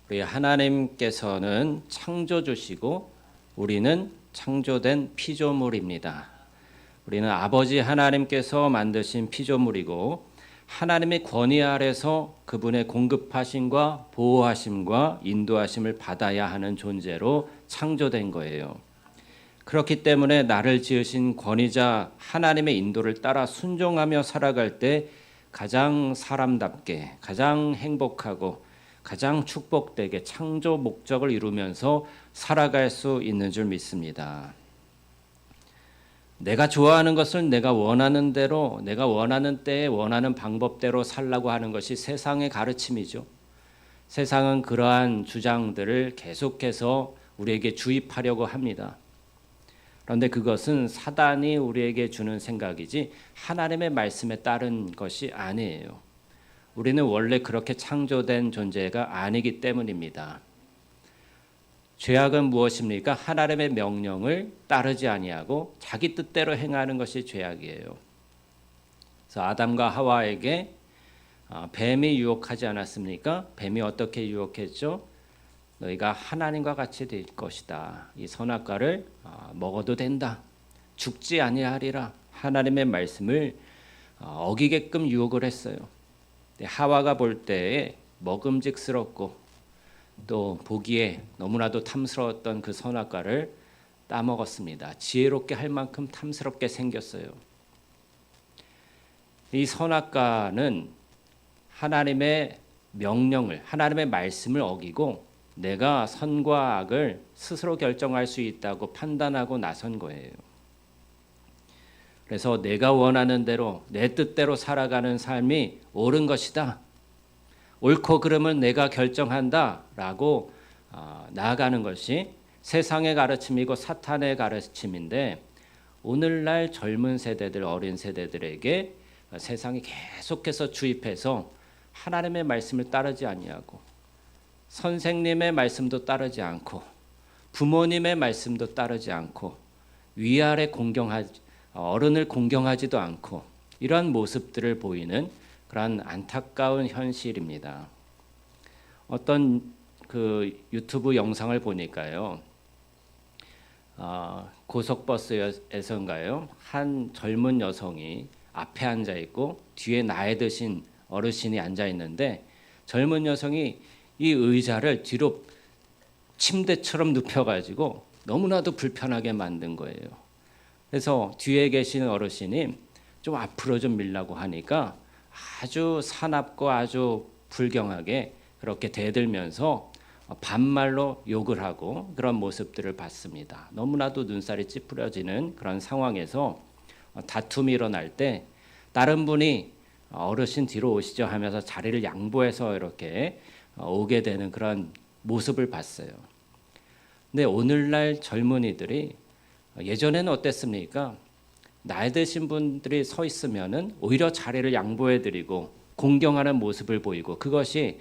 우리 하나님께서는 창조주시고 우리는 창조된 피조물입니다. 우리는 아버지 하나님께서 만드신 피조물이고 하나님의 권위 아래서 그분의 공급하심과 보호하심과 인도하심을 받아야 하는 존재로 창조된 거예요. 그렇기 때문에 나를 지으신 권위자 하나님의 인도를 따라 순종하며 살아갈 때 가장 사람답게, 가장 행복하고 가장 축복되게 창조 목적을 이루면서 살아갈 수 있는 줄 믿습니다. 내가 좋아하는 것을 내가 원하는 대로, 내가 원하는 때에 원하는 방법대로 살라고 하는 것이 세상의 가르침이죠. 세상은 그러한 주장들을 계속해서 우리에게 주입하려고 합니다. 그런데 그것은 사단이 우리에게 주는 생각이지 하나님의 말씀에 따른 것이 아니에요. 우리는 원래 그렇게 창조된 존재가 아니기 때문입니다. 죄악은 무엇입니까? 하나님의 명령을 따르지 아니하고 자기 뜻대로 행하는 것이 죄악이에요. 그래서 아담과 하와에게 뱀이 유혹하지 않았습니까? 뱀이 어떻게 유혹했죠? 너희가 하나님과 같이 될 것이다. 이 선악과를 먹어도 된다. 죽지 아니하리라. 하나님의 말씀을 어기게끔 유혹을 했어요. 하와가 볼 때에 먹음직스럽고 또 보기에 너무나도 탐스러웠던 그 선악과를 따먹었습니다. 지혜롭게 할 만큼 탐스럽게 생겼어요. 이 선악과는 하나님의 명령을, 하나님의 말씀을 어기고 내가 선과 악을 스스로 결정할 수 있다고 판단하고 나선 거예요. 그래서 내가 원하는 대로 내 뜻대로 살아가는 삶이 옳은 것이다. 옳고 그름은 내가 결정한다 라고 나아가는 것이 세상의 가르침이고 사탄의 가르침인데 오늘날 젊은 세대들, 어린 세대들에게 세상이 계속해서 주입해서 하나님의 말씀을 따르지 아니하고 선생님의 말씀도 따르지 않고 부모님의 말씀도 따르지 않고 위아래 어른을 공경하지도 않고 이러한 모습들을 보이는 그런 안타까운 현실입니다. 어떤 그 유튜브 영상을 보니까요, 고속버스에서인가요, 한 젊은 여성이 앞에 앉아 있고 뒤에 나이 드신 어르신이 앉아 있는데 젊은 여성이 이 의자를 뒤로 침대처럼 눕혀가지고 너무나도 불편하게 만든 거예요. 그래서 뒤에 계시는 어르신이 좀 앞으로 좀 밀라고 하니까 아주 사납고 아주 불경하게 그렇게 대들면서 반말로 욕을 하고 그런 모습들을 봤습니다. 너무나도 눈살이 찌푸려지는 그런 상황에서 다툼이 일어날 때 다른 분이 어르신 뒤로 오시죠 하면서 자리를 양보해서 이렇게 오게 되는 그런 모습을 봤어요. 근데 오늘날 젊은이들이 예전에는 어땠습니까? 나이 드신 분들이 서 있으면은 오히려 자리를 양보해드리고 공경하는 모습을 보이고 그것이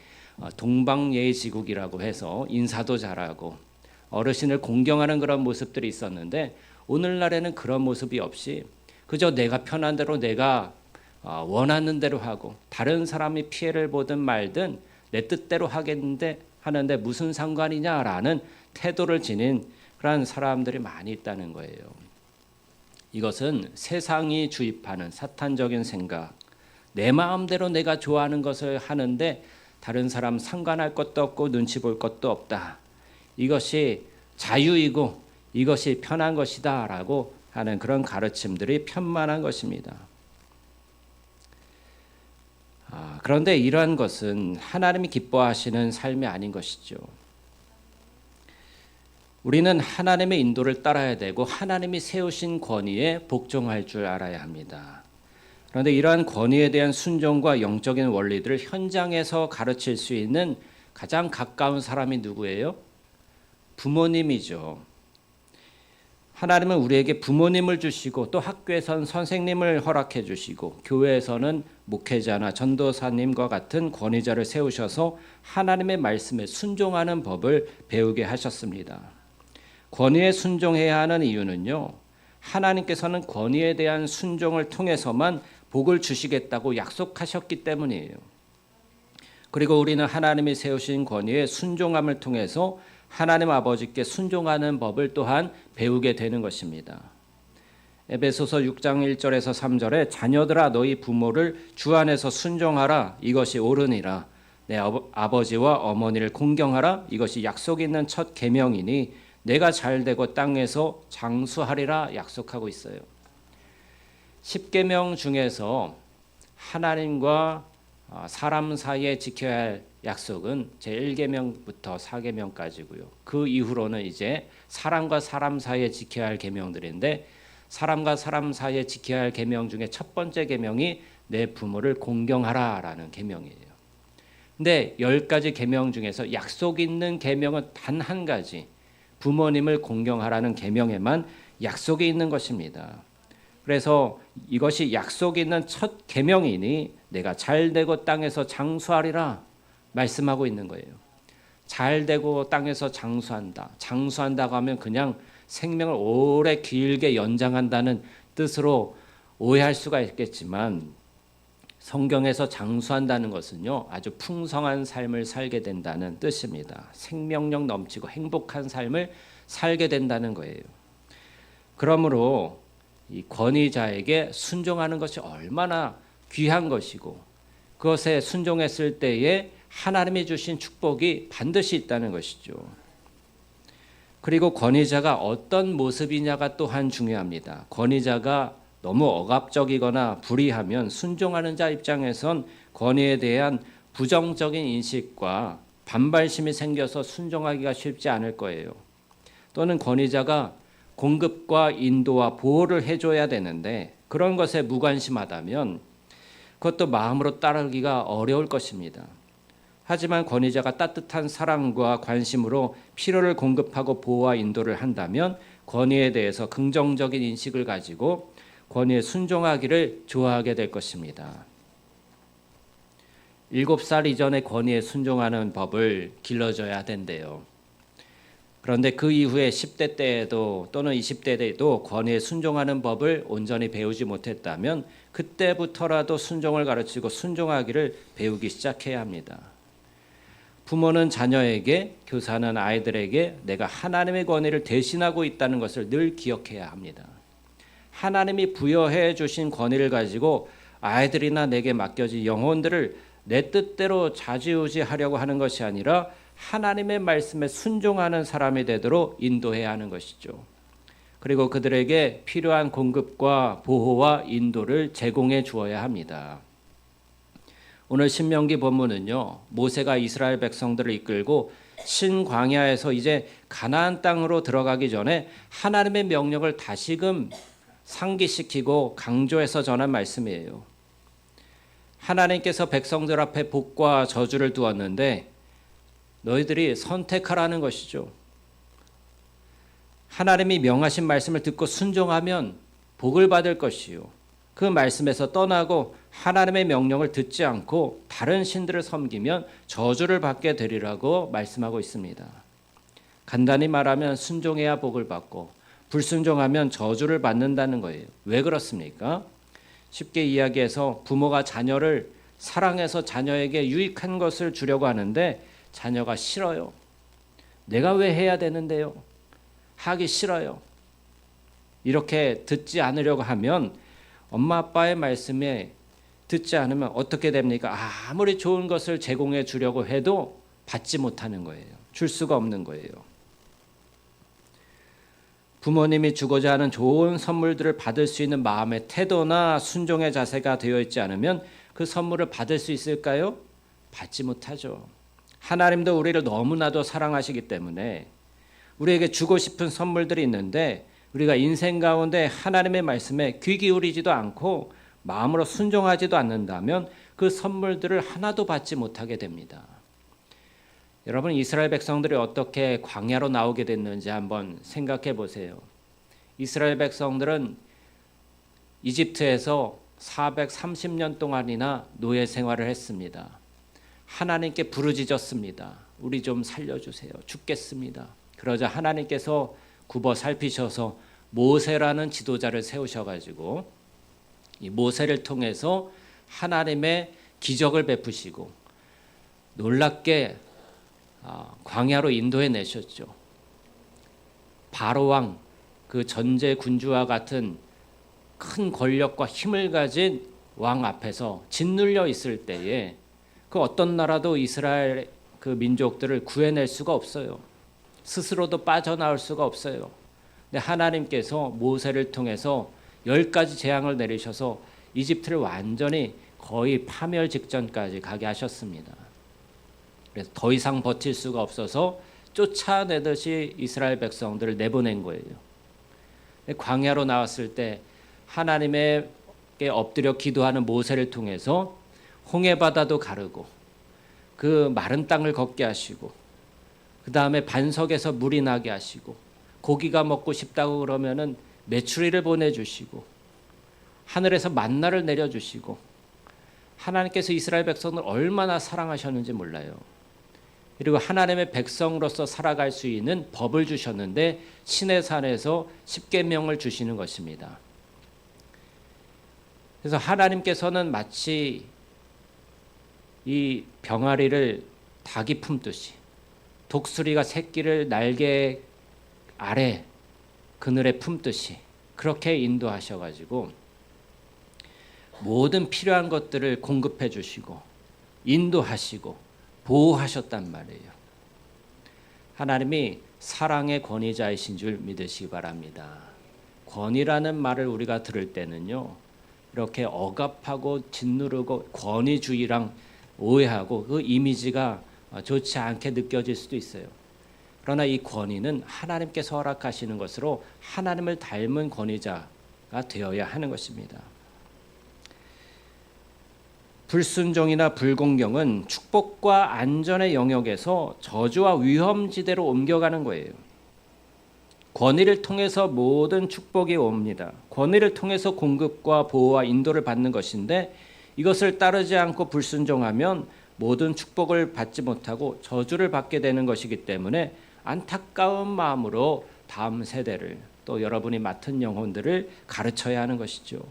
동방예의지국이라고 해서 인사도 잘하고 어르신을 공경하는 그런 모습들이 있었는데 오늘날에는 그런 모습이 없이 그저 내가 편한 대로 내가 원하는 대로 하고 다른 사람이 피해를 보든 말든 내 뜻대로 하는데 무슨 상관이냐라는 태도를 지닌 그런 사람들이 많이 있다는 거예요. 이것은 세상이 주입하는 사탄적인 생각, 내 마음대로 내가 좋아하는 것을 하는데 다른 사람 상관할 것도 없고 눈치 볼 것도 없다. 이것이 자유이고 이것이 편한 것이다 라고 하는 그런 가르침들이 편만한 것입니다. 그런데 이러한 것은 하나님이 기뻐하시는 삶이 아닌 것이죠. 우리는 하나님의 인도를 따라야 되고 하나님이 세우신 권위에 복종할 줄 알아야 합니다. 그런데 이러한 권위에 대한 순종과 영적인 원리들을 현장에서 가르칠 수 있는 가장 가까운 사람이 누구예요? 부모님이죠. 하나님은 우리에게 부모님을 주시고 또 학교에서는 선생님을 허락해 주시고 교회에서는 목회자나 전도사님과 같은 권위자를 세우셔서 하나님의 말씀에 순종하는 법을 배우게 하셨습니다. 권위에 순종해야 하는 이유는요, 하나님께서는 권위에 대한 순종을 통해서만 복을 주시겠다고 약속하셨기 때문이에요. 그리고 우리는 하나님이 세우신 권위에 순종함을 통해서 하나님 아버지께 순종하는 법을 또한 배우게 되는 것입니다. 에베소서 6장 1절에서 3절에 자녀들아 너희 부모를 주 안에서 순종하라 이것이 옳으니라 내 아버지와 어머니를 공경하라 이것이 약속 있는 첫 계명이니 내가 잘되고 땅에서 장수하리라 약속하고 있어요. 10계명 중에서 하나님과 사람 사이에 지켜야 할 약속은 제1계명부터 4계명까지고요. 그 이후로는 이제 사람과 사람 사이에 지켜야 할 계명들인데 사람과 사람 사이에 지켜야 할 계명 중에 첫 번째 계명이 내 부모를 공경하라라는 계명이에요. 근데 10가지 계명 중에서 약속 있는 계명은 단 한 가지, 부모님을 공경하라는 계명에만 약속이 있는 것입니다. 그래서 이것이 약속 있는 첫 계명이니 내가 잘되고 땅에서 장수하리라 말씀하고 있는 거예요. 잘되고 땅에서 장수한다. 장수한다고 하면 그냥 생명을 오래 길게 연장한다는 뜻으로 오해할 수가 있겠지만 성경에서 장수한다는 것은요, 아주 풍성한 삶을 살게 된다는 뜻입니다. 생명력 넘치고 행복한 삶을 살게 된다는 거예요. 그러므로 이 권위자에게 순종하는 것이 얼마나 귀한 것이고 그것에 순종했을 때에 하나님이 주신 축복이 반드시 있다는 것이죠. 그리고 권위자가 어떤 모습이냐가 또한 중요합니다. 권위자가 너무 억압적이거나 불의하면 순종하는 자 입장에선 권위에 대한 부정적인 인식과 반발심이 생겨서 순종하기가 쉽지 않을 거예요. 또는 권위자가 공급과 인도와 보호를 해줘야 되는데 그런 것에 무관심하다면 그것도 마음으로 따르기가 어려울 것입니다. 하지만 권위자가 따뜻한 사랑과 관심으로 필요를 공급하고 보호와 인도를 한다면 권위에 대해서 긍정적인 인식을 가지고 권위에 순종하기를 좋아하게 될 것입니다. 7살 이전에 권위에 순종하는 법을 길러줘야 된대요. 그런데 그 이후에 10대 때에도 또는 20대 때에도 권위에 순종하는 법을 온전히 배우지 못했다면 그때부터라도 순종을 가르치고 순종하기를 배우기 시작해야 합니다. 부모는 자녀에게, 교사는 아이들에게 내가 하나님의 권위를 대신하고 있다는 것을 늘 기억해야 합니다. 하나님이 부여해 주신 권위를 가지고 아이들이나 내게 맡겨진 영혼들을 내 뜻대로 좌지우지하려고 하는 것이 아니라 하나님의 말씀에 순종하는 사람이 되도록 인도해야 하는 것이죠. 그리고 그들에게 필요한 공급과 보호와 인도를 제공해 주어야 합니다. 오늘 신명기 본문은요, 모세가 이스라엘 백성들을 이끌고 신광야에서 이제 가나안 땅으로 들어가기 전에 하나님의 명령을 다시금 상기시키고 강조해서 전한 말씀이에요. 하나님께서 백성들 앞에 복과 저주를 두었는데 너희들이 선택하라는 것이죠. 하나님이 명하신 말씀을 듣고 순종하면 복을 받을 것이요. 그 말씀에서 떠나고 하나님의 명령을 듣지 않고 다른 신들을 섬기면 저주를 받게 되리라고 말씀하고 있습니다. 간단히 말하면 순종해야 복을 받고 불순종하면 저주를 받는다는 거예요. 왜 그렇습니까? 쉽게 이야기해서 부모가 자녀를 사랑해서 자녀에게 유익한 것을 주려고 하는데 자녀가 싫어요. 내가 왜 해야 되는데요? 하기 싫어요. 이렇게 듣지 않으려고 하면 엄마 아빠의 말씀에 듣지 않으면 어떻게 됩니까? 아무리 좋은 것을 제공해 주려고 해도 받지 못하는 거예요. 줄 수가 없는 거예요. 부모님이 주고자 하는 좋은 선물들을 받을 수 있는 마음의 태도나 순종의 자세가 되어 있지 않으면 그 선물을 받을 수 있을까요? 받지 못하죠. 하나님도 우리를 너무나도 사랑하시기 때문에 우리에게 주고 싶은 선물들이 있는데 우리가 인생 가운데 하나님의 말씀에 귀 기울이지도 않고 마음으로 순종하지도 않는다면 그 선물들을 하나도 받지 못하게 됩니다. 여러분, 이스라엘 백성들이 어떻게 광야로 나오게 됐는지 한번 생각해 보세요. 이스라엘 백성들은 이집트에서 430년 동안이나 노예 생활을 했습니다. 하나님께 부르짖었습니다. 우리 좀 살려주세요. 죽겠습니다. 그러자 하나님께서 굽어 살피셔서 모세라는 지도자를 세우셔가지고 이 모세를 통해서 하나님의 기적을 베푸시고 놀랍게 광야로 인도해 내셨죠. 바로 왕, 그 전제 군주와 같은 큰 권력과 힘을 가진 왕 앞에서 짓눌려 있을 때에 그 어떤 나라도 이스라엘 그 민족들을 구해낼 수가 없어요. 스스로도 빠져나올 수가 없어요. 근데 하나님께서 모세를 통해서 10가지 재앙을 내리셔서 이집트를 완전히 거의 파멸 직전까지 가게 하셨습니다. 그래서 더 이상 버틸 수가 없어서 쫓아내듯이 이스라엘 백성들을 내보낸 거예요. 광야로 나왔을 때 하나님께 엎드려 기도하는 모세를 통해서 홍해바다도 가르고 그 마른 땅을 걷게 하시고 그 다음에 반석에서 물이 나게 하시고 고기가 먹고 싶다고 그러면은 메추리를 보내주시고 하늘에서 만나를 내려주시고 하나님께서 이스라엘 백성을 얼마나 사랑하셨는지 몰라요. 그리고 하나님의 백성으로서 살아갈 수 있는 법을 주셨는데 시내산에서 십계명을 주시는 것입니다. 그래서 하나님께서는 마치 이 병아리를 닭이 품듯이 독수리가 새끼를 날개 아래 그늘에 품듯이 그렇게 인도하셔가지고 모든 필요한 것들을 공급해 주시고 인도하시고 보호하셨단 말이에요. 하나님이 사랑의 권위자이신 줄 믿으시기 바랍니다. 권위라는 말을 우리가 들을 때는요, 이렇게 억압하고 짓누르고 권위주의랑 오해하고 그 이미지가 좋지 않게 느껴질 수도 있어요. 그러나 이 권위는 하나님께서 허락하시는 것으로 하나님을 닮은 권위자가 되어야 하는 것입니다. 불순종이나 불공경은 축복과 안전의 영역에서 저주와 위험지대로 옮겨가는 거예요. 권위를 통해서 모든 축복이 옵니다. 권위를 통해서 공급과 보호와 인도를 받는 것인데 이것을 따르지 않고 불순종하면 모든 축복을 받지 못하고 저주를 받게 되는 것이기 때문에 안타까운 마음으로 다음 세대를 또 여러분이 맡은 영혼들을 가르쳐야 하는 것이죠.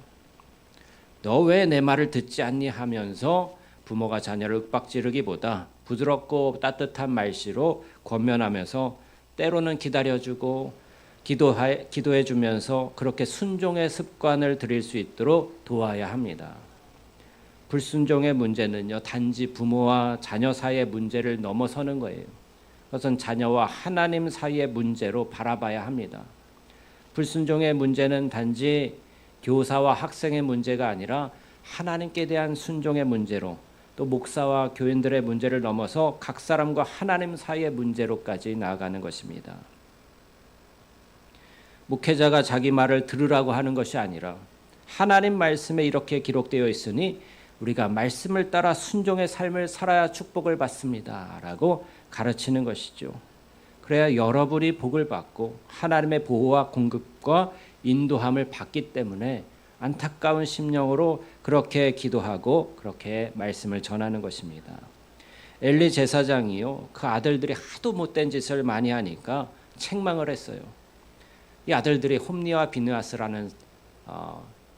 너 왜 내 말을 듣지 않니 하면서 부모가 자녀를 윽박지르기보다 부드럽고 따뜻한 말씨로 권면하면서 때로는 기다려주고 기도해 주면서 그렇게 순종의 습관을 들일 수 있도록 도와야 합니다. 불순종의 문제는요, 단지 부모와 자녀 사이의 문제를 넘어서는 거예요. 그것은 자녀와 하나님 사이의 문제로 바라봐야 합니다. 불순종의 문제는 단지 교사와 학생의 문제가 아니라 하나님께 대한 순종의 문제로 또 목사와 교인들의 문제를 넘어서 각 사람과 하나님 사이의 문제로까지 나아가는 것입니다. 목회자가 자기 말을 들으라고 하는 것이 아니라 하나님 말씀에 이렇게 기록되어 있으니 우리가 말씀을 따라 순종의 삶을 살아야 축복을 받습니다 라고 가르치는 것이죠. 그래야 여러분이 복을 받고 하나님의 보호와 공급과 인도함을 받기 때문에 안타까운 심령으로 그렇게 기도하고 그렇게 말씀을 전하는 것입니다. 엘리 제사장이요, 그 아들들이 하도 못된 짓을 많이 하니까 책망을 했어요. 이 아들들이 홈니와 비느하스라는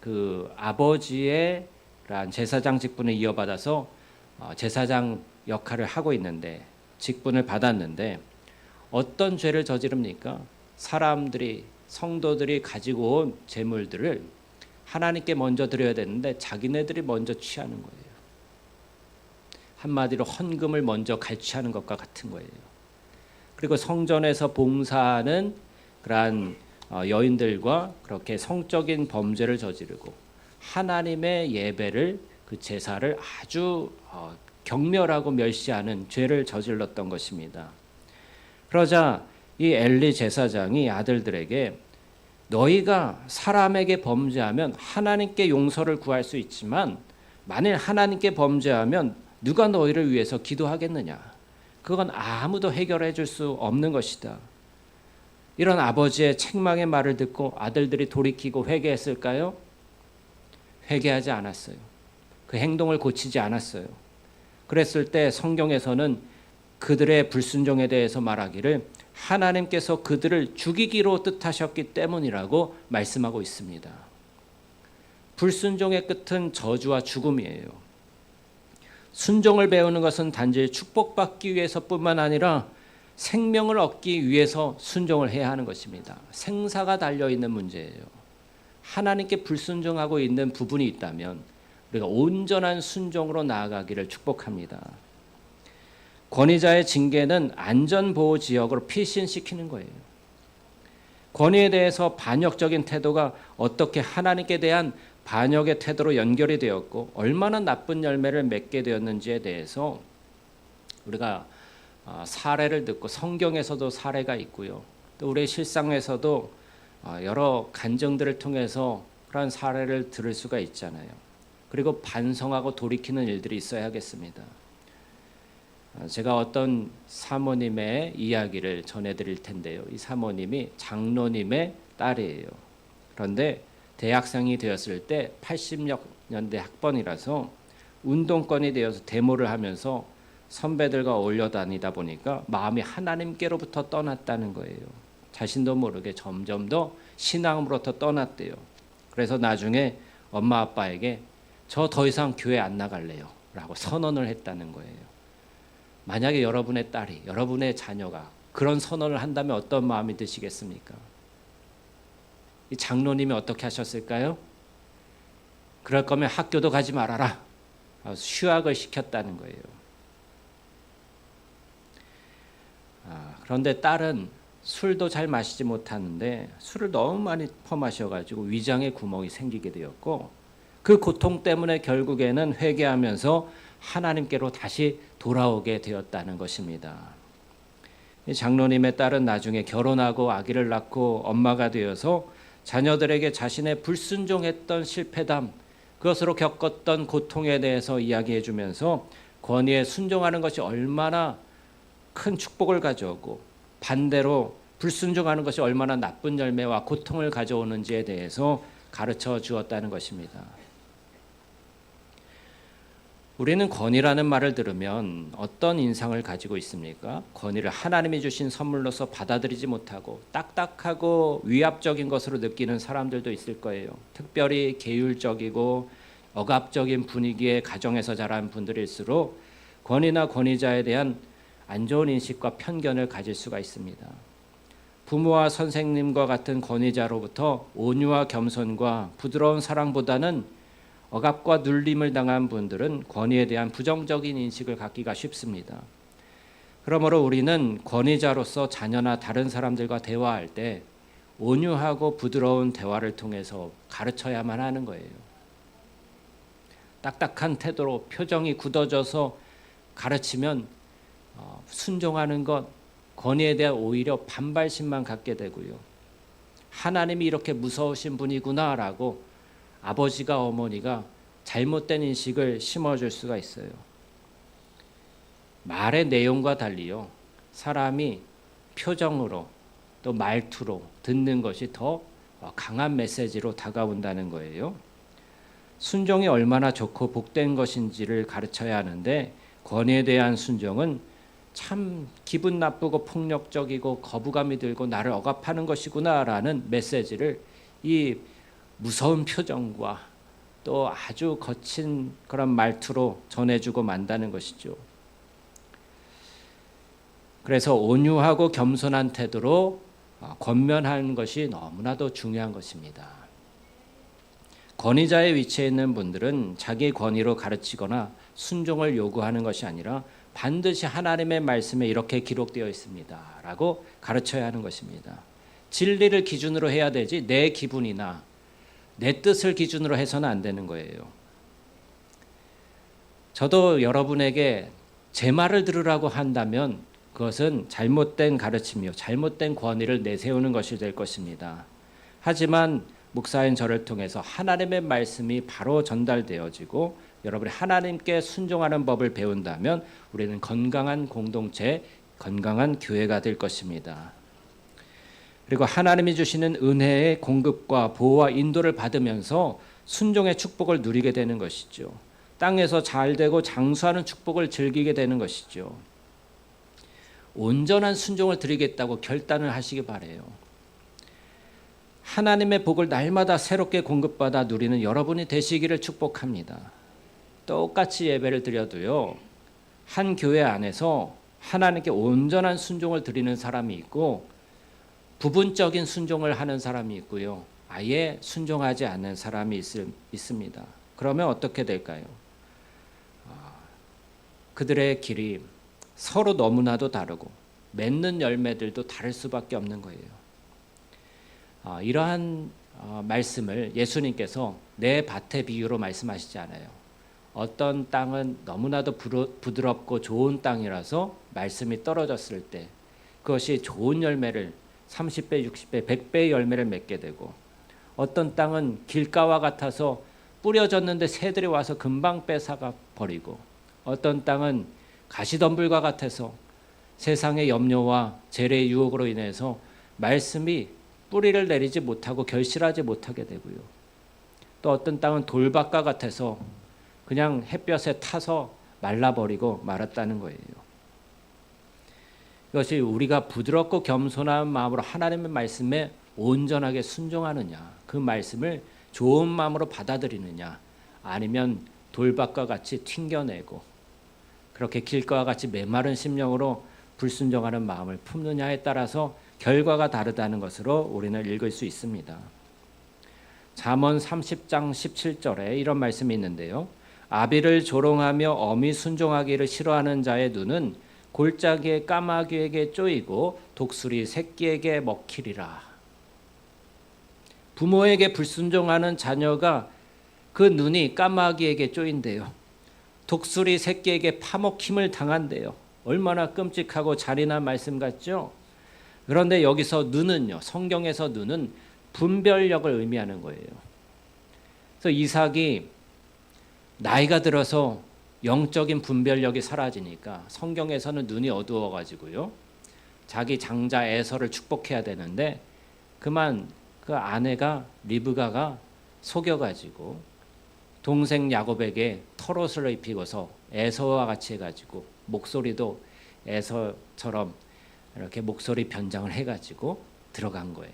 그 아버지의 제사장 직분을 이어받아서 제사장 역할을 하고 있는데 직분을 받았는데 어떤 죄를 저지릅니까? 사람들이 성도들이 가지고 온 재물들을 하나님께 먼저 드려야 되는데 자기네들이 먼저 취하는 거예요. 한마디로 헌금을 먼저 갈취하는 것과 같은 거예요. 그리고 성전에서 봉사하는 그러한 여인들과 그렇게 성적인 범죄를 저지르고 하나님의 예배를 그 제사를 아주 경멸하고 멸시하는 죄를 저질렀던 것입니다. 그러자 이 엘리 제사장이 아들들에게 너희가 사람에게 범죄하면 하나님께 용서를 구할 수 있지만 만일 하나님께 범죄하면 누가 너희를 위해서 기도하겠느냐? 그건 아무도 해결해 줄 수 없는 것이다. 이런 아버지의 책망의 말을 듣고 아들들이 돌이키고 회개했을까요? 회개하지 않았어요. 그 행동을 고치지 않았어요. 그랬을 때 성경에서는 그들의 불순종에 대해서 말하기를 하나님께서 그들을 죽이기로 뜻하셨기 때문이라고 말씀하고 있습니다. 불순종의 끝은 저주와 죽음이에요. 순종을 배우는 것은 단지 축복받기 위해서뿐만 아니라 생명을 얻기 위해서 순종을 해야 하는 것입니다. 생사가 달려있는 문제예요. 하나님께 불순종하고 있는 부분이 있다면 우리가 온전한 순종으로 나아가기를 축복합니다. 권위자의 징계는 안전보호지역으로 피신시키는 거예요. 권위에 대해서 반역적인 태도가 어떻게 하나님께 대한 반역의 태도로 연결이 되었고 얼마나 나쁜 열매를 맺게 되었는지에 대해서 우리가 사례를 듣고 성경에서도 사례가 있고요. 또 우리의 실상에서도 여러 간증들을 통해서 그런 사례를 들을 수가 있잖아요. 그리고 반성하고 돌이키는 일들이 있어야겠습니다. 제가 어떤 사모님의 이야기를 전해드릴 텐데요. 이 사모님이 장로님의 딸이에요. 그런데 대학생이 되었을 때 80년대 학번이라서 운동권이 되어서 데모를 하면서 선배들과 어울려 다니다 보니까 마음이 하나님께로부터 떠났다는 거예요. 자신도 모르게 점점 더 신앙으로부터 떠났대요. 그래서 나중에 엄마 아빠에게 저 더 이상 교회 안 나갈래요 라고 선언을 했다는 거예요. 만약에 여러분의 딸이, 여러분의 자녀가 그런 선언을 한다면 어떤 마음이 드시겠습니까? 이 장로님이 어떻게 하셨을까요? 그럴 거면 학교도 가지 말아라. 휴학을 시켰다는 거예요. 그런데 딸은 술도 잘 마시지 못하는데 술을 너무 많이 퍼마셔가지고 위장에 구멍이 생기게 되었고 그 고통 때문에 결국에는 회개하면서 하나님께로 다시 돌아오게 되었다는 것입니다. 장로님의 딸은 나중에 결혼하고 아기를 낳고 엄마가 되어서 자녀들에게 자신의 불순종했던 실패담, 그것으로 겪었던 고통에 대해서 이야기해 주면서 권위에 순종하는 것이 얼마나 큰 축복을 가져오고 반대로 불순종하는 것이 얼마나 나쁜 열매와 고통을 가져오는지에 대해서 가르쳐 주었다는 것입니다. 우리는 권위라는 말을 들으면 어떤 인상을 가지고 있습니까? 권위를 하나님이 주신 선물로서 받아들이지 못하고 딱딱하고 위압적인 것으로 느끼는 사람들도 있을 거예요. 특별히 계율적이고 억압적인 분위기의 가정에서 자란 분들일수록 권위나 권위자에 대한 안 좋은 인식과 편견을 가질 수가 있습니다. 부모와 선생님과 같은 권위자로부터 온유와 겸손과 부드러운 사랑보다는 억압과 눌림을 당한 분들은 권위에 대한 부정적인 인식을 갖기가 쉽습니다. 그러므로 우리는 권위자로서 자녀나 다른 사람들과 대화할 때 온유하고 부드러운 대화를 통해서 가르쳐야만 하는 거예요. 딱딱한 태도로 표정이 굳어져서 가르치면 순종하는 것, 권위에 대한 오히려 반발심만 갖게 되고요. 하나님이 이렇게 무서우신 분이구나라고 아버지가 어머니가 잘못된 인식을 심어줄 수가 있어요. 말의 내용과 달리요. 사람이 표정으로 또 말투로 듣는 것이 더 강한 메시지로 다가온다는 거예요. 순종이 얼마나 좋고 복된 것인지를 가르쳐야 하는데 권위에 대한 순종은 참 기분 나쁘고 폭력적이고 거부감이 들고 나를 억압하는 것이구나라는 메시지를 이 무서운 표정과 또 아주 거친 그런 말투로 전해주고 만다는 것이죠. 그래서 온유하고 겸손한 태도로 권면하는 것이 너무나도 중요한 것입니다. 권위자의 위치에 있는 분들은 자기 권위로 가르치거나 순종을 요구하는 것이 아니라 반드시 하나님의 말씀에 이렇게 기록되어 있습니다 라고 가르쳐야 하는 것입니다. 진리를 기준으로 해야 되지 내 기분이나 내 뜻을 기준으로 해서는 안 되는 거예요. 저도 여러분에게 제 말을 들으라고 한다면 그것은 잘못된 가르침이요, 잘못된 권위를 내세우는 것이 될 것입니다. 하지만 목사인 저를 통해서 하나님의 말씀이 바로 전달되어지고 여러분이 하나님께 순종하는 법을 배운다면 우리는 건강한 공동체, 건강한 교회가 될 것입니다. 그리고 하나님이 주시는 은혜의 공급과 보호와 인도를 받으면서 순종의 축복을 누리게 되는 것이죠. 땅에서 잘되고 장수하는 축복을 즐기게 되는 것이죠. 온전한 순종을 드리겠다고 결단을 하시기 바라요. 하나님의 복을 날마다 새롭게 공급받아 누리는 여러분이 되시기를 축복합니다. 똑같이 예배를 드려도요, 한 교회 안에서 하나님께 온전한 순종을 드리는 사람이 있고 부분적인 순종을 하는 사람이 있고요, 아예 순종하지 않는 사람이 있습니다. 그러면 어떻게 될까요? 그들의 길이 서로 너무나도 다르고 맺는 열매들도 다를 수밖에 없는 거예요. 이러한 말씀을 예수님께서 내 밭의 비유로 말씀하시지 않아요. 어떤 땅은 너무나도 부드럽고 좋은 땅이라서 말씀이 떨어졌을 때 그것이 좋은 열매를 30배, 60배, 100배의 열매를 맺게 되고, 어떤 땅은 길가와 같아서 뿌려졌는데 새들이 와서 금방 뺏어가 버리고, 어떤 땅은 가시덤불과 같아서 세상의 염려와 재래의 유혹으로 인해서 말씀이 뿌리를 내리지 못하고 결실하지 못하게 되고요. 또 어떤 땅은 돌밭과 같아서 그냥 햇볕에 타서 말라버리고 말았다는 거예요. 이것이 우리가 부드럽고 겸손한 마음으로 하나님의 말씀에 온전하게 순종하느냐, 그 말씀을 좋은 마음으로 받아들이느냐, 아니면 돌밭과 같이 튕겨내고 그렇게 길가와 같이 메마른 심령으로 불순종하는 마음을 품느냐에 따라서 결과가 다르다는 것으로 우리는 읽을 수 있습니다. 잠언 30장 17절에 이런 말씀이 있는데요. 아비를 조롱하며 엄히 순종하기를 싫어하는 자의 눈은 골짜기의 까마귀에게 쪼이고 독수리 새끼에게 먹히리라. 부모에게 불순종하는 자녀가 그 눈이 까마귀에게 쪼인대요. 독수리 새끼에게 파먹힘을 당한대요. 얼마나 끔찍하고 잔인한 말씀 같죠? 그런데 여기서 눈은요, 성경에서 눈은 분별력을 의미하는 거예요. 그래서 이삭이 나이가 들어서 영적인 분별력이 사라지니까 성경에서는 눈이 어두워가지고요, 자기 장자 에서를 축복해야 되는데 그만 그 아내가 리브가가 속여가지고 동생 야곱에게 털옷을 입히고서 에서와 같이 해가지고 목소리도 에서처럼 이렇게 목소리 변장을 해가지고 들어간 거예요.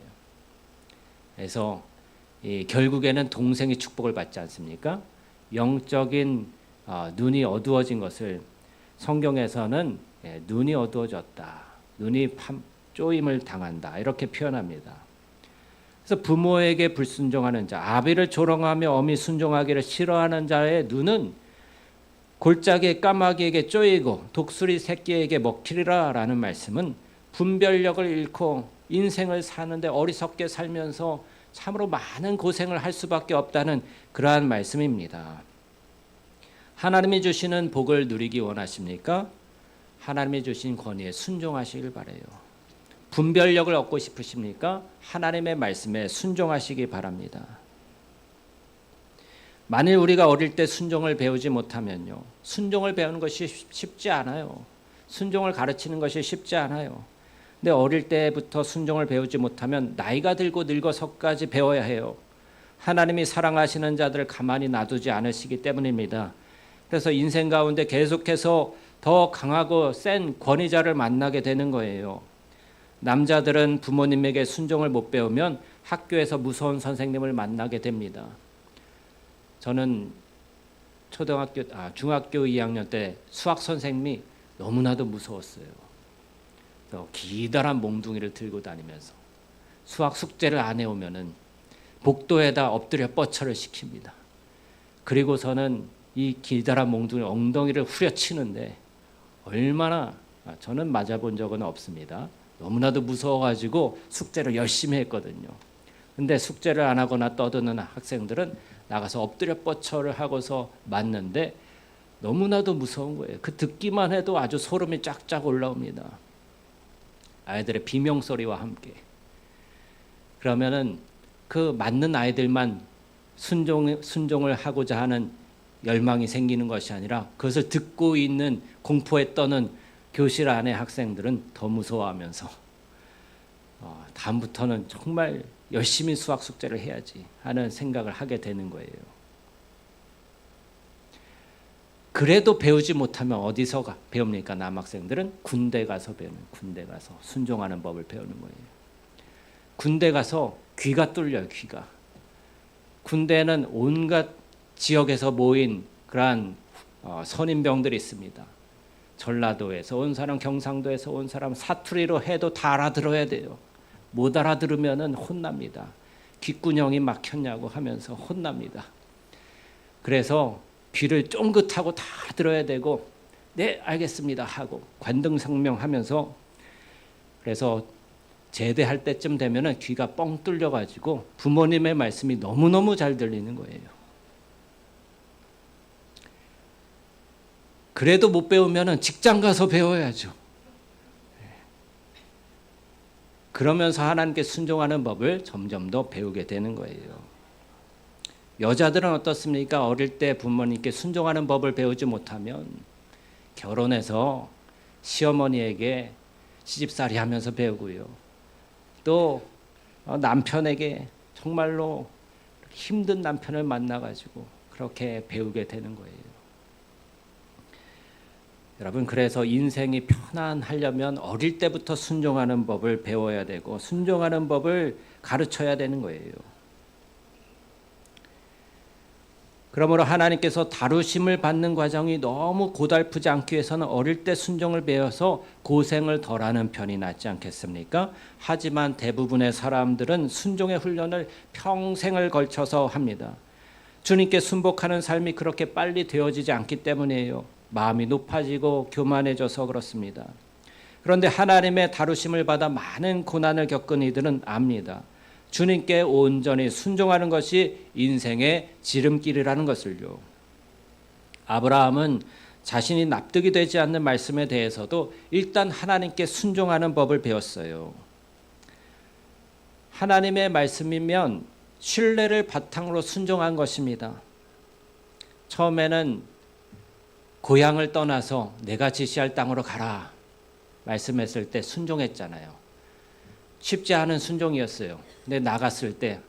그래서 결국에는 동생이 축복을 받지 않습니까? 영적인 눈이 어두워진 것을 성경에서는 눈이 어두워졌다, 눈이 쪼임을 당한다, 이렇게 표현합니다. 그래서 부모에게 불순종하는 자, 아비를 조롱하며 엄히 순종하기를 싫어하는 자의 눈은 골짜기의 까마귀에게 쪼이고 독수리 새끼에게 먹히리라 라는 말씀은 분별력을 잃고 인생을 사는데 어리석게 살면서 참으로 많은 고생을 할 수밖에 없다는 그러한 말씀입니다. 하나님이 주시는 복을 누리기 원하십니까? 하나님이 주신 권위에 순종하시길 바라요. 분별력을 얻고 싶으십니까? 하나님의 말씀에 순종하시기 바랍니다. 만일 우리가 어릴 때 순종을 배우지 못하면요, 순종을 배우는 것이 쉽지 않아요. 순종을 가르치는 것이 쉽지 않아요. 근데 어릴 때부터 순종을 배우지 못하면 나이가 들고 늙어서까지 배워야 해요. 하나님이 사랑하시는 자들을 가만히 놔두지 않으시기 때문입니다. 그래서 인생 가운데 계속해서 더 강하고 센 권위자를 만나게 되는 거예요. 남자들은 부모님에게 순종을 못 배우면 학교에서 무서운 선생님을 만나게 됩니다. 저는 중학교 2학년 때 수학 선생님이 너무나도 무서웠어요. 기다란 몽둥이를 들고 다니면서 수학 숙제를 안 해오면은 복도에다 엎드려 뻗쳐를 시킵니다. 그리고서는 이 기다란 몽둥이 엉덩이를 후려치는데 얼마나, 저는 맞아본 적은 없습니다. 너무나도 무서워가지고 숙제를 열심히 했거든요. 근데 숙제를 안 하거나 떠드는 학생들은 나가서 엎드려 뻗쳐를 하고서 맞는데 너무나도 무서운 거예요. 그 듣기만 해도 아주 소름이 쫙쫙 올라옵니다. 아이들의 비명소리와 함께. 그러면은 그 맞는 아이들만 순종을 하고자 하는 열망이 생기는 것이 아니라 그것을 듣고 있는 공포에 떠는 교실 안의 학생들은 더 무서워하면서 다음부터는 정말 열심히 수학 숙제를 해야지 하는 생각을 하게 되는 거예요. 그래도 배우지 못하면 어디서 배웁니까? 남학생들은 군대 가서 배우는, 군대 가서 순종하는 법을 배우는 거예요. 군대 가서 귀가 뚫려요, 귀가. 군대는 온갖 지역에서 모인 그러한 선임병들이 있습니다. 전라도에서 온 사람, 경상도에서 온 사람, 사투리로 해도 다 알아들어야 돼요. 못 알아들으면은 혼납니다. 귓구녕이 막혔냐고 하면서 혼납니다. 그래서 귀를 쫑긋하고 다 들어야 되고, 네 알겠습니다 하고 관등성명하면서, 그래서 제대할 때쯤 되면은 귀가 뻥 뚫려 가지고 부모님의 말씀이 너무너무 잘 들리는 거예요. 그래도 못 배우면은 직장 가서 배워야죠. 그러면서 하나님께 순종하는 법을 점점 더 배우게 되는 거예요. 여자들은 어떻습니까? 어릴 때 부모님께 순종하는 법을 배우지 못하면 결혼해서 시어머니에게 시집살이 하면서 배우고요. 또 남편에게 정말로 힘든 남편을 만나가지고 그렇게 배우게 되는 거예요. 여러분, 그래서 인생이 편안하려면 어릴 때부터 순종하는 법을 배워야 되고 순종하는 법을 가르쳐야 되는 거예요. 그러므로 하나님께서 다루심을 받는 과정이 너무 고달프지 않기 위해서는 어릴 때 순종을 배워서 고생을 덜하는 편이 낫지 않겠습니까? 하지만 대부분의 사람들은 순종의 훈련을 평생을 걸쳐서 합니다. 주님께 순복하는 삶이 그렇게 빨리 되어지지 않기 때문이에요. 마음이 높아지고 교만해져서 그렇습니다. 그런데 하나님의 다루심을 받아 많은 고난을 겪은 이들은 압니다. 주님께 온전히 순종하는 것이 인생의 지름길이라는 것을요. 아브라함은 자신이 납득이 되지 않는 말씀에 대해서도 일단 하나님께 순종하는 법을 배웠어요. 하나님의 말씀이면 신뢰를 바탕으로 순종한 것입니다. 처음에는 고향을 떠나서 내가 지시할 땅으로 가라 말씀했을 때 순종했잖아요. 쉽지 않은 순종이었어요. 근데 나갔을 때,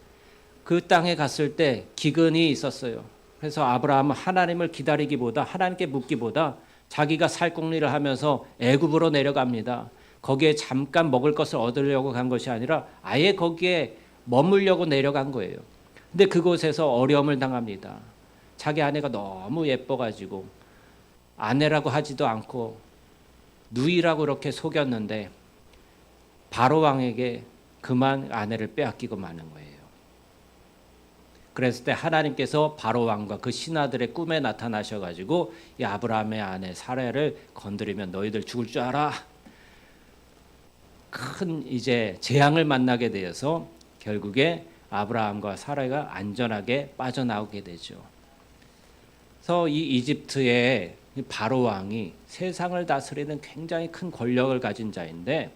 그 땅에 갔을 때 기근이 있었어요. 그래서 아브라함은 하나님을 기다리기보다, 하나님께 묻기보다 자기가 살궁리를 하면서 애굽으로 내려갑니다. 거기에 잠깐 먹을 것을 얻으려고 간 것이 아니라 아예 거기에 머물려고 내려간 거예요. 근데 그곳에서 어려움을 당합니다. 자기 아내가 너무 예뻐가지고 아내라고 하지도 않고 누이라고 그렇게 속였는데 바로 왕에게 그만 아내를 빼앗기고 마는 거예요. 그랬을 때 하나님께서 바로 왕과 그 신하들의 꿈에 나타나셔가지고 이 아브라함의 아내 사라를 건드리면 너희들 죽을 줄 알아. 큰 이제 재앙을 만나게 되어서 결국에 아브라함과 사라가 안전하게 빠져나오게 되죠. 그래서 이 이집트의 바로 왕이 세상을 다스리는 굉장히 큰 권력을 가진 자인데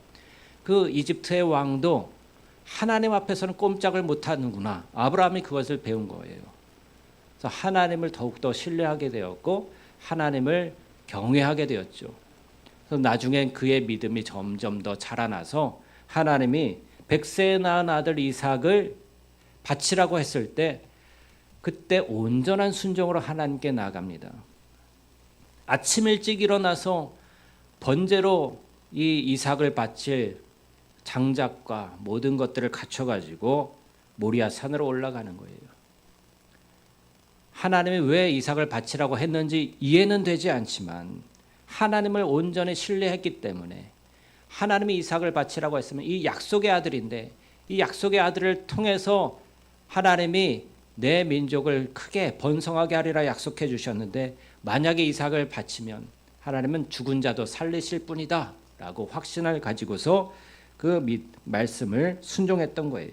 그 이집트의 왕도 하나님 앞에서는 꼼짝을 못하는구나. 아브라함이 그것을 배운 거예요. 그래서 하나님을 더욱더 신뢰하게 되었고 하나님을 경외하게 되었죠. 그래서 나중엔 그의 믿음이 점점 더 자라나서 하나님이 100세에 낳은 아들 이삭을 바치라고 했을 때 그때 온전한 순종으로 하나님께 나아갑니다. 아침 일찍 일어나서 번제로 이 이삭을 바칠 장작과 모든 것들을 갖춰가지고 모리아 산으로 올라가는 거예요. 하나님이 왜 이삭을 바치라고 했는지 이해는 되지 않지만 하나님을 온전히 신뢰했기 때문에 하나님이 이삭을 바치라고 했으면 이 약속의 아들인데 이 약속의 아들을 통해서 하나님이 내 민족을 크게 번성하게 하리라 약속해 주셨는데 만약에 이삭을 바치면 하나님은 죽은 자도 살리실 뿐이다 라고 확신을 가지고서 그 말씀을 순종했던 거예요.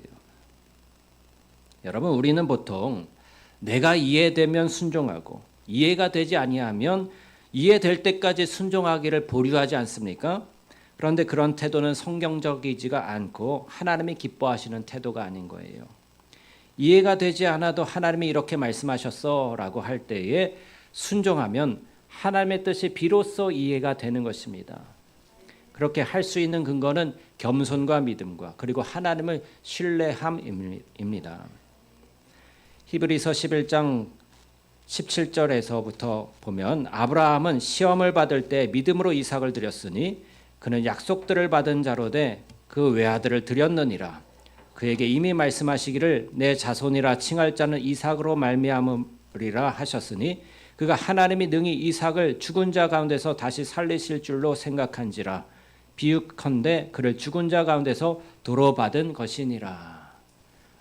여러분, 우리는 보통 내가 이해되면 순종하고 이해가 되지 아니하면 이해될 때까지 순종하기를 보류하지 않습니까? 그런데 그런 태도는 성경적이지가 않고 하나님이 기뻐하시는 태도가 아닌 거예요. 이해가 되지 않아도 하나님이 이렇게 말씀하셨어 라고 할 때에 순종하면 하나님의 뜻이 비로소 이해가 되는 것입니다. 그렇게 할 수 있는 근거는 겸손과 믿음과 그리고 하나님을 신뢰함입니다. 히브리서 11장 17절에서부터 보면 아브라함은 시험을 받을 때 믿음으로 이삭을 드렸으니 그는 약속들을 받은 자로되 그 외아들을 드렸느니라. 그에게 이미 말씀하시기를 내 자손이라 칭할 자는 이삭으로 말미암으리라 하셨으니 그가 하나님이 능히 이삭을 죽은 자 가운데서 다시 살리실 줄로 생각한지라. 비유컨대 그를 죽은 자 가운데서 도로 받은 것이니라.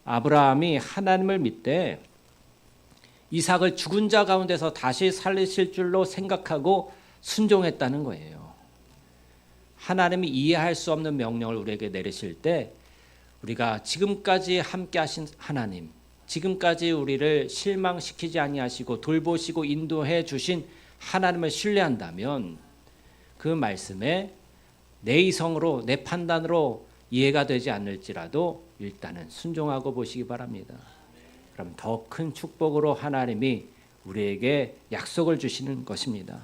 아브라함이 하나님을 믿되 이삭을 죽은 자 가운데서 다시 살리실 줄로 생각하고 순종했다는 거예요. 하나님이 이해할 수 없는 명령을 우리에게 내리실 때 우리가 지금까지 함께 하신 하나님, 지금까지 우리를 실망시키지 아니하시고 돌보시고 인도해 주신 하나님을 신뢰한다면 그 말씀에 내 이성으로 내 판단으로 이해가 되지 않을지라도 일단은 순종하고 보시기 바랍니다. 그럼 더 큰 축복으로 하나님이 우리에게 약속을 주시는 것입니다.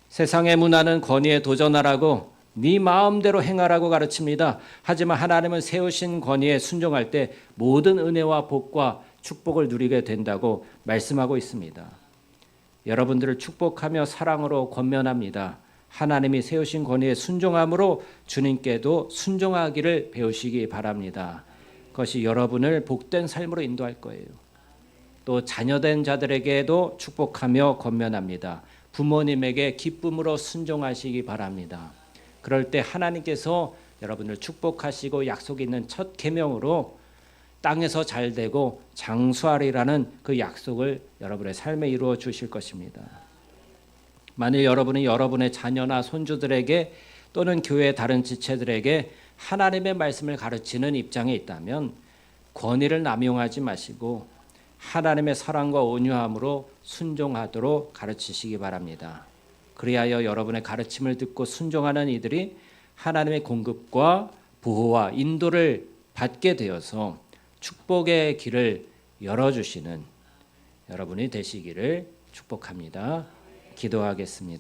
세상의 문화는 권위에 도전하라고 네 마음대로 행하라고 가르칩니다. 하지만 하나님은 세우신 권위에 순종할 때 모든 은혜와 복과 축복을 누리게 된다고 말씀하고 있습니다. 여러분들을 축복하며 사랑으로 권면합니다. 하나님이 세우신 권위에 순종함으로 주님께도 순종하기를 배우시기 바랍니다. 그것이 여러분을 복된 삶으로 인도할 거예요. 또 자녀된 자들에게도 축복하며 권면합니다. 부모님에게 기쁨으로 순종하시기 바랍니다. 그럴 때 하나님께서 여러분을 축복하시고 약속 있는 첫 계명으로 땅에서 잘되고 장수하리라는 그 약속을 여러분의 삶에 이루어 주실 것입니다. 만일 여러분이 여러분의 자녀나 손주들에게 또는 교회 다른 지체들에게 하나님의 말씀을 가르치는 입장에 있다면 권위를 남용하지 마시고 하나님의 사랑과 온유함으로 순종하도록 가르치시기 바랍니다. 그리하여 여러분의 가르침을 듣고 순종하는 이들이 하나님의 공급과 보호와 인도를 받게 되어서 축복의 길을 열어주시는 여러분이 되시기를 축복합니다. 기도하겠습니다.